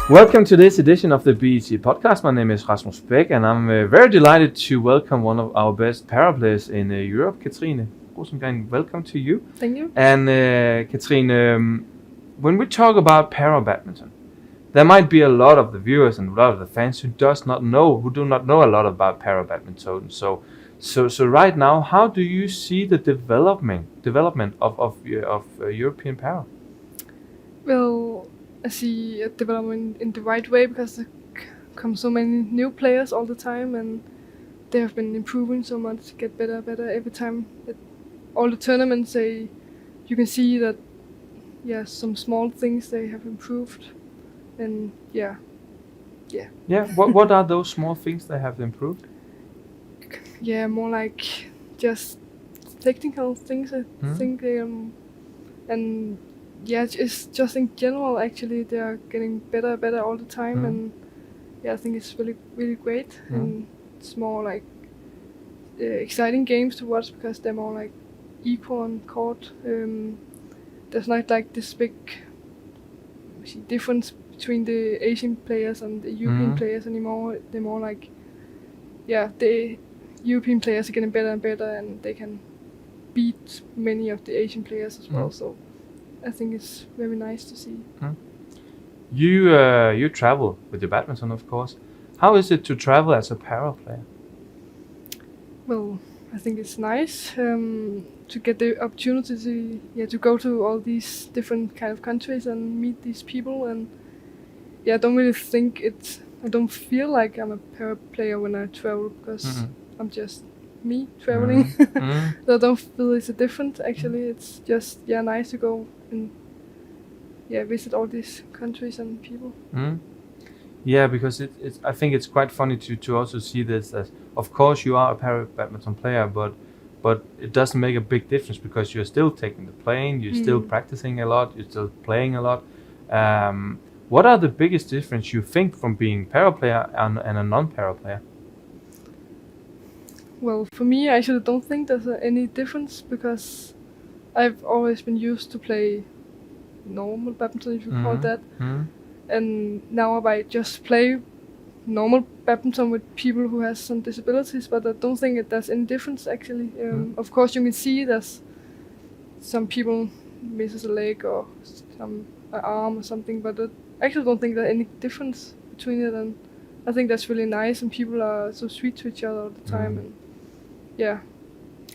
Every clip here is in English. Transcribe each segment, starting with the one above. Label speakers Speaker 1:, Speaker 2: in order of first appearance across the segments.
Speaker 1: Welcome to this edition of the BEC podcast. My name is Rasmus Beck, and I'm very delighted to welcome one of our best para players in Europe, Cathrine. Rosengren, welcome to you.
Speaker 2: Thank you.
Speaker 1: And Cathrine, when we talk about para badminton, there might be a lot of the viewers and a lot of the fans who do not know a lot about para badminton. So right now, how do you see the development of European para?
Speaker 2: Well, I see a development in the right way because there come so many new players all the time, and they have been improving so much, get better every time. All the tournaments, you can see that, some small things they have improved, and yeah.
Speaker 1: What are those small things they have improved?
Speaker 2: Yeah, more like just technical things, I think. And it's just in general, actually, they are getting better all the time, and I think it's really, really great. And it's more like exciting games to watch because they're more like equal on court. There's not like this big difference between the Asian players and the European players anymore. They're more like, the European players are getting better and better, and they can beat many of the Asian players as well. So I think it's very nice to see.
Speaker 1: You travel with your badminton, of course. How is it to travel as a para player?
Speaker 2: Well, I think it's nice to get the opportunity to go to all these different kind of countries and meet these people. And I don't really think I don't feel like I'm a para player when I travel because I'm just me traveling. So I don't feel it's a difference. Actually, it's just nice to go and visit all these countries and people.
Speaker 1: Yeah, because it's I think it's quite funny to also see this as, of course, you are a para badminton player, but it doesn't make a big difference because you're still taking the plane, you're still practicing a lot, you're still playing a lot. What are the biggest difference you think from being para player and a non-para player?
Speaker 2: Well, for me, I actually don't think there's any difference because I've always been used to play normal badminton, if you call that. And now I just play normal badminton with people who has some disabilities, but I don't think there's any difference actually. Of course, you can see there's some people misses a leg or some arm or something, but I actually don't think there's any difference between it. And I think that's really nice, and people are so sweet to each other all the time. And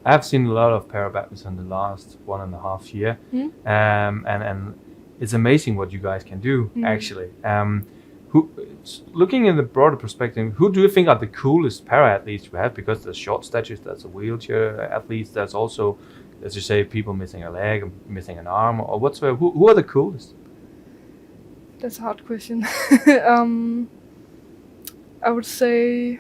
Speaker 1: I've seen a lot of para badminton the last 1.5 years, and it's amazing what you guys can do actually. Looking in the broader perspective, who do you think are the coolest para athletes we have? Because there's short statues, there's a wheelchair athletes, there's also, as you say, people missing a leg, missing an arm, or whatsoever. Who are the coolest?
Speaker 2: That's a hard question. I would say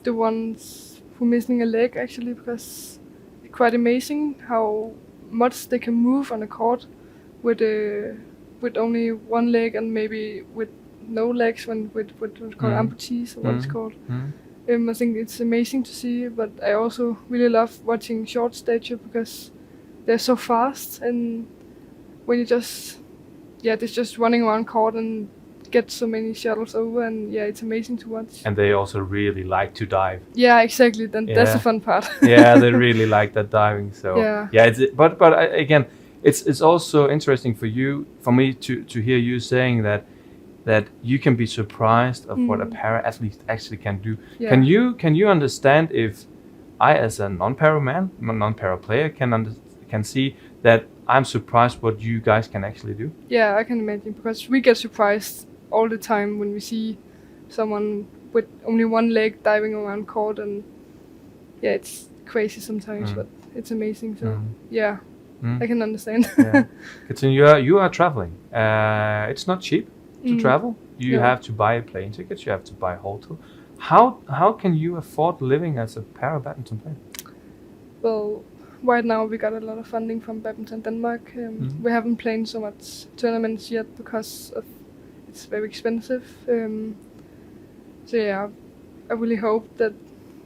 Speaker 2: the ones who missing a leg actually, because it's quite amazing how much they can move on a court with only one leg and maybe with no legs with what's called amputees or what it's called. I think it's amazing to see, but I also really love watching short stature because they're so fast, and when you they're just running around court and get so many shuttles over, and it's amazing to watch.
Speaker 1: And they also really like to dive.
Speaker 2: Yeah, exactly. That's the fun part.
Speaker 1: Yeah, they really like that diving. So but again, it's also interesting for me to hear you saying that you can be surprised of what a para athlete actually can do. Yeah. Can you understand if I, as a non-para player, can see that I'm surprised what you guys can actually do?
Speaker 2: Yeah, I can imagine, because we get surprised all the time when we see someone with only one leg diving around court, and it's crazy sometimes, but it's amazing. So I can understand.
Speaker 1: Cathrine, you are traveling. It's not cheap to travel. You have to buy plane tickets. You have to buy hotel. How can you afford living as a para badminton player?
Speaker 2: Well, right now we got a lot of funding from Badminton Denmark. We haven't played so much tournaments yet because it's very expensive. I really hope that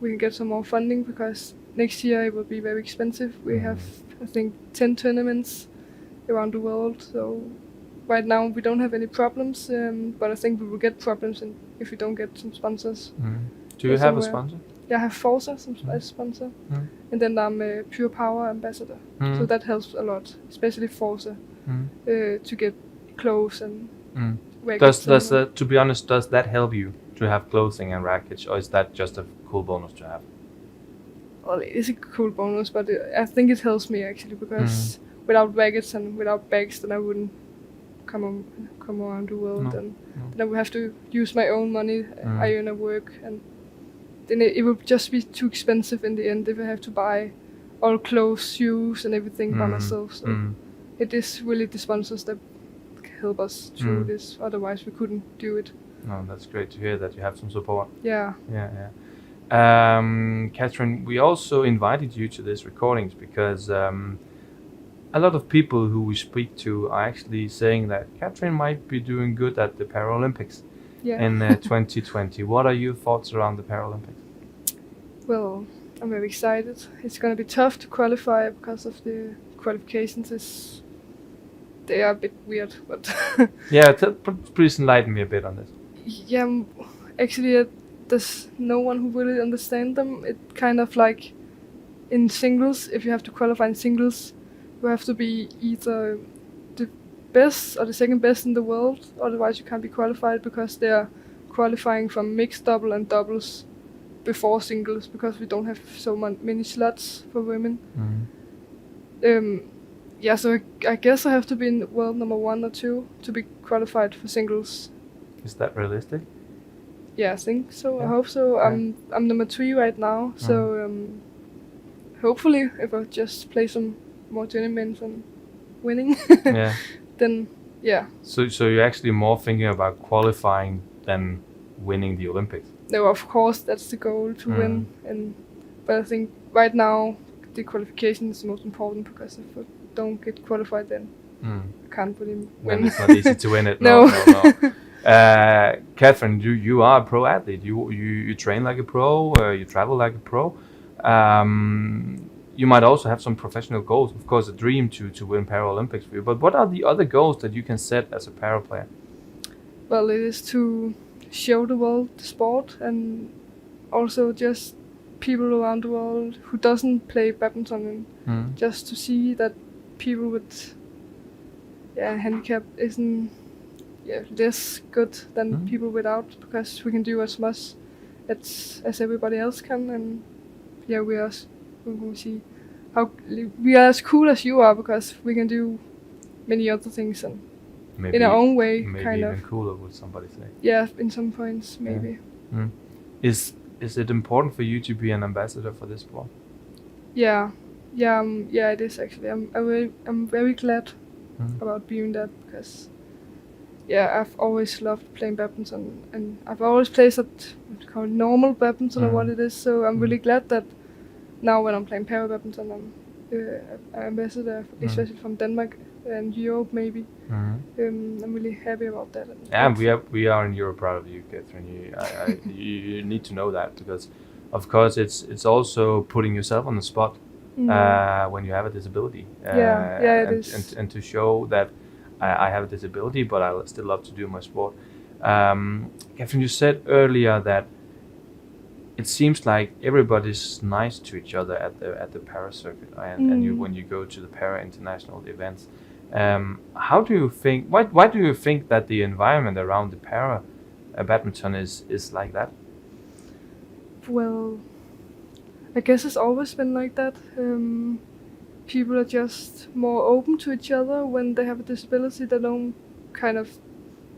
Speaker 2: we can get some more funding, because next year it will be very expensive. We have, I think, 10 tournaments around the world, so right now we don't have any problems, but I think we will get problems if we don't get some sponsors.
Speaker 1: Do you have a sponsor?
Speaker 2: Yeah, I have Forza as sponsor, and then I'm a Pure Power ambassador. So that helps a lot, especially Forza, to get clothes and
Speaker 1: does that, to be honest, does that help you to have clothing and rackets, or is that just a cool bonus to have?
Speaker 2: Well, it is a cool bonus, but I think it helps me actually, because without rackets and without bags, then I wouldn't come around the world, and then I would have to use my own money I earn at work, and then it would just be too expensive in the end if I have to buy all clothes, shoes, and everything by myself. So it is really the sponsors that help us through this. Otherwise, we couldn't do it.
Speaker 1: No, that's great to hear that you have some support.
Speaker 2: Yeah.
Speaker 1: Cathrine, we also invited you to these recordings because a lot of people who we speak to are actually saying that Cathrine might be doing good at the Paralympics in 2020. What are your thoughts around the Paralympics?
Speaker 2: Well, I'm very excited. It's going to be tough to qualify because of the qualifications. They are a bit weird, but
Speaker 1: yeah, please enlighten me a bit on this.
Speaker 2: Yeah, actually, there's no one who really understands them. It's kind of like in singles. If you have to qualify in singles, you have to be either the best or the second best in the world. Otherwise, you can't be qualified, because they're qualifying from mixed double and doubles before singles, because we don't have so many slots for women. Yeah, so I guess I have to be in world number 1 or 2 to be qualified for singles.
Speaker 1: Is that realistic?
Speaker 2: Yeah, I think so. I hope so. I'm number 3 right now, so hopefully if I just play some more tournaments and winning, then yeah.
Speaker 1: So you're actually more thinking about qualifying than winning the Olympics?
Speaker 2: No, of course that's the goal, to win, but I think right now the qualification is the most important, because if I don't get qualified, then I can't really win.
Speaker 1: Then it's not easy to win it. No. Cathrine, you are a pro athlete. You train like a pro. You travel like a pro. You might also have some professional goals. Of course, a dream to win Paralympics for you. But what are the other goals that you can set as a para player?
Speaker 2: Well, it is to show the world the sport, and also just people around the world who doesn't play badminton, and just to see that people with handicap isn't less good than people without, because we can do as much as everybody else can, and we will see how we are as cool as you are, because we can do many other things, and maybe, in our own way,
Speaker 1: maybe
Speaker 2: kind
Speaker 1: even
Speaker 2: of
Speaker 1: cooler, would somebody say?
Speaker 2: Yeah, in some points maybe.
Speaker 1: Is it important for you to be an ambassador for this sport?
Speaker 2: Yeah, it is actually. I'm very glad about being that, because I've always loved playing badminton, and I've always played at what's called normal badminton, or what it is. So I'm really glad that now when I'm playing para badminton, I'm an ambassador, especially from Denmark and Europe maybe. I'm really happy about that.
Speaker 1: And we are in Europe proud of you, Cathrine. You need to know that, because of course it's also putting yourself on the spot when you have a disability.
Speaker 2: It is.
Speaker 1: And to show that I have a disability, but I still love to do my sport. Cathrine, you said earlier that it seems like everybody's nice to each other at the para circuit, and when you go to the para international events. How do you think? Why do you think that the environment around the para badminton is like that?
Speaker 2: Well, I guess it's always been like that. People are just more open to each other when they have a disability. They don't kind of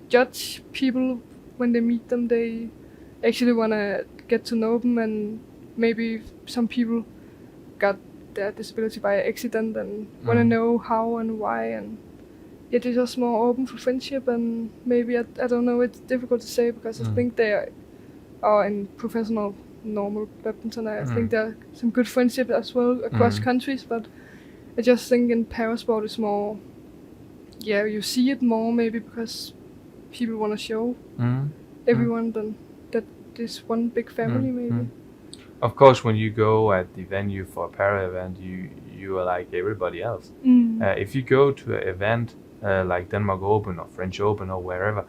Speaker 2: judge people when they meet them. They actually want to get to know them, and maybe some people got their disability by accident and want to know how and why, and they're just more open for friendship. And maybe I don't know, it's difficult to say, because I think they are in professional normal badminton. I think there are some good friendship as well across countries, but I just think in parasport it's more, you see it more maybe because people want to show everyone that this one big family maybe.
Speaker 1: Of course, when you go at the venue for a para event, you are like everybody else. If you go to an event like Denmark Open or French Open or wherever,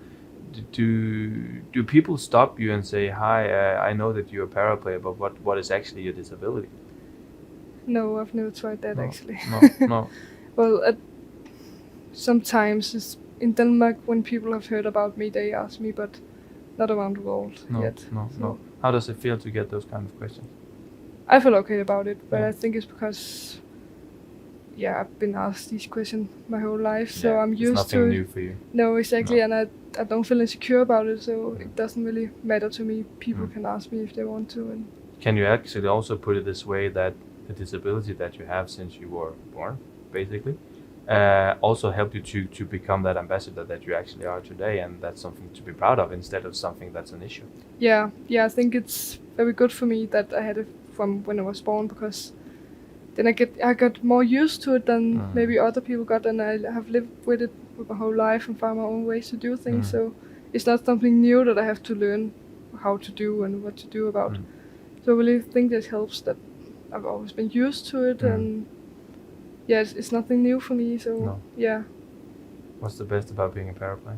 Speaker 1: do people stop you and say, hi, I know that you're a para player, but what is actually your disability?
Speaker 2: No, I've never tried that actually.
Speaker 1: No.
Speaker 2: Well, sometimes in Denmark, when people have heard about me, they ask me, but not around the world yet.
Speaker 1: No. How does it feel to get those kind of questions?
Speaker 2: I feel okay about it, but I think it's because, I've been asked these questions my whole life, so I'm used to it.
Speaker 1: It's nothing new for you.
Speaker 2: No, exactly, and I don't feel insecure about it, so it doesn't really matter to me. People can ask me if they want to. And
Speaker 1: can you actually also put it this way, that the disability that you have since you were born, basically, also helped you to become that ambassador that you actually are today, and that's something to be proud of instead of something that's an issue?
Speaker 2: Yeah, I think it's very good for me that I had it from when I was born, because then I got more used to it than maybe other people got, and I have lived with it with my whole life and found my own ways to do things. So it's not something new that I have to learn how to do and what to do about. So I really think this helps that I've always been used to it, and it's nothing new for me. So
Speaker 1: What's the best about being a para player?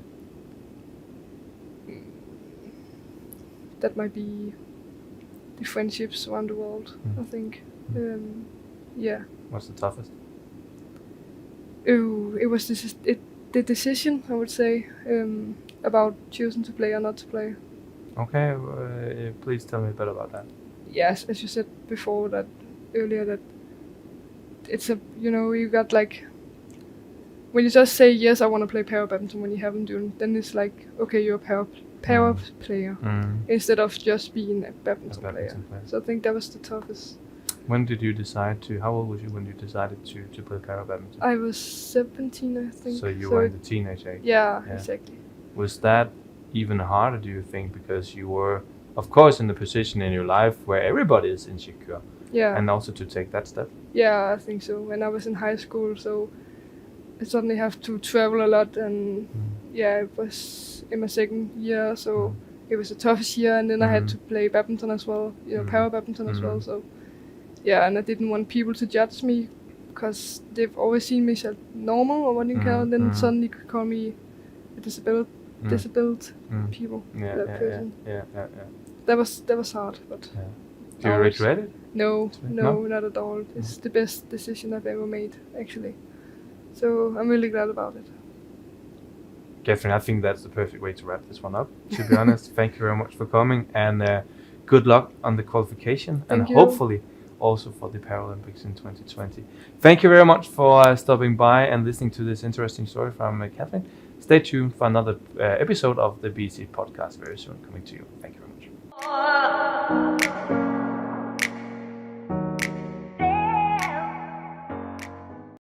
Speaker 2: That might be the friendships around the world, I think.
Speaker 1: What's the toughest?
Speaker 2: It was the decision, I would say, about choosing to play or not to play.
Speaker 1: Okay, please tell me a bit about that.
Speaker 2: Yes, as you said before earlier, that it's you got like, when you just say yes, I want to play para badminton when you haven't done, then it's like, okay, you're a para player instead of just being a badminton player. So I think that was the toughest.
Speaker 1: When did you decide to? How old was you when you decided to play para badminton?
Speaker 2: I was 17, I think.
Speaker 1: So you were in the teenage age.
Speaker 2: Yeah, exactly.
Speaker 1: Was that even harder, do you think, because you were, of course, in the position in your life where everybody is insecure?
Speaker 2: Yeah.
Speaker 1: And also to take that step?
Speaker 2: Yeah, I think so. When I was in high school, so I suddenly have to travel a lot, and it was in my second year, so it was the toughest year, and then I had to play badminton as well, para badminton as well. So and I didn't want people to judge me, because they've always seen me as normal, or what you call it, and then suddenly could call me a disabled people. Person. That was hard, but.
Speaker 1: Do you regret it?
Speaker 2: No, not at all. It's the best decision I've ever made, actually. So I'm really glad about it.
Speaker 1: Cathrine, I think that's the perfect way to wrap this one up, to be honest. Thank you very much for coming, and good luck on the qualification, and hopefully also for the Paralympics in 2020. Thank you very much for stopping by and listening to this interesting story from Cathrine. Stay tuned for another episode of the BEC podcast very soon, coming to you. Thank you very much.